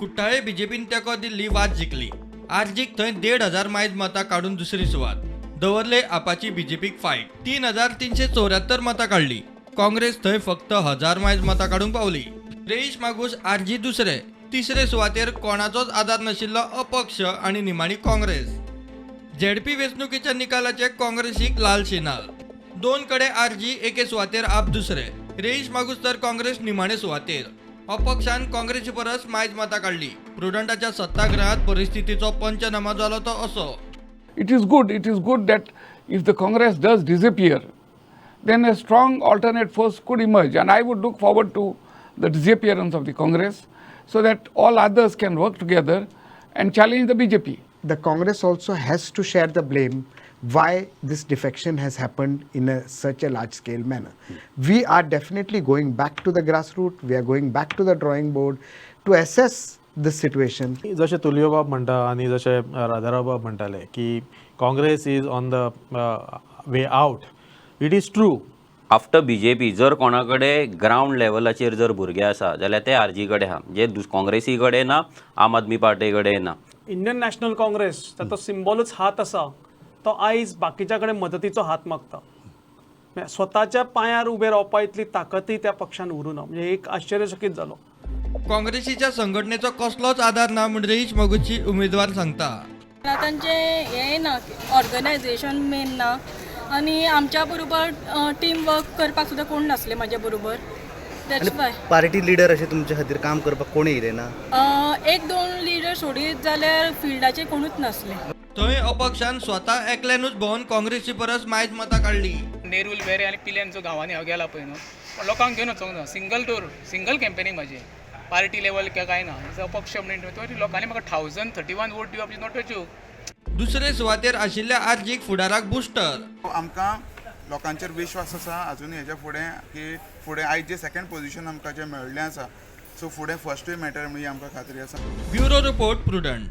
कुट्टाळे बीजेपीन तेको दिल्ली वाद जिखली. आर्जीक थंय 1,500 मायज मतां काडून दुसरी सुवात. दवरले आपाची बीजेपीक फायट. 3,374 मतां काडली. काँग्रेस थंय फक्त 1,000 मायज मतां काडूंक पावली. रेईश मागूस आरजी दुसरे. तिसरे सुवातेर कोणाचोच आदार नाशिल्लो अपक्ष आनी निमाणी काँग्रेस. झेडपी वेंचणुकेच्या निकालाचे काँग्रेसीक लाल शिनाल. दोन कडे आरजी एके सुवातेर आप दुसरे. रेईश मागूस तर काँग्रेस निमाणे सुवातेर. अपक्षान काँग्रेसी परस मायज मतां काडली. प्रुडंटाच्या सत्तागृहात परिस्थितीचो पंचनामा जालो तो असो. It is good that if the Congress does disappear, then a strong alternate force could emerge, and I would look forward to the disappearance of the Congress so that all others can work together and challenge the BJP. The Congress also has to share the blame why this defection has happened in such a large scale manner. We are definitely going back to the grassroots, we are going back to the drawing board to assess this situation. जसे तुलियोबाब म्हणटा आणि जसे राधाराव म्हणटाले की Congress is on the way out. It is true. After BJP जर कोणा कडेन ground लेवलाचेर जर भुरगे आसा जाल्यार ते आरजी कडेन आहा, जे काँग्रेसी कडेन ना, आम आदमी पार्टी कडेन ना. इंडियन नॅशनल काँग्रेस ताचो सिम्बॉलच हात आसा तो आयज बाकीच्या कडेन मदतीचो हात मागता. स्वताच्या पांयार उबे रावपा इतली ताकदय त्या पक्षान उरूना. म्हणजे एक आश्चर्यचकीत जालो. काँग्रेसीच्या संघटनेचो कसलोच आदार ना म्हूण रेईश मागूसची उमेदवार सांगता. तांचे हे ना, ऑर्गनायझेशन मेन ना आनी आमच्या बरोबर टीम वर्क करपाक सुद्दां कोण नासले म्हाज्या बरोबर. दॅट्स वाय पार्टी लिडर अशें तुमचे खातीर काम करपाक कोण येयले ना. एक दोन लिडर सोडीत जाल्यार फिल्डाचे कोणूच नासले. थंय अपक्षान स्वता एकल्यानूच भोवन काँग्रेसी परस मायज मतां काडली. नेरूल वेरे आनी पिल्यांचो गांवांनी हांव गेला पळय न्हू, पण लोकांक घेवन वचोंक ना. सिंगल कॅम्पेनींग म्हाजें. पार्टी लेवल काय ना. अपक्ष म्हणून लोकांनी म्हाका 1031 वोट दिवप इज नॉट अ जोक. दुसरे सुवातेर आशिल्ल्या आर्जीक फुडाराक बुस्टर. आमकां लोकांचेर विश्वास आसा अजून हेच्या फुडें की फुडें आयज जे सेकंड पोझिशन आमकां जें मेळिल्लें आसा, सो फुडें फर्स्टूय मेळटलें म्हणजे आमकां खात्री आसा. Bureau report prudent.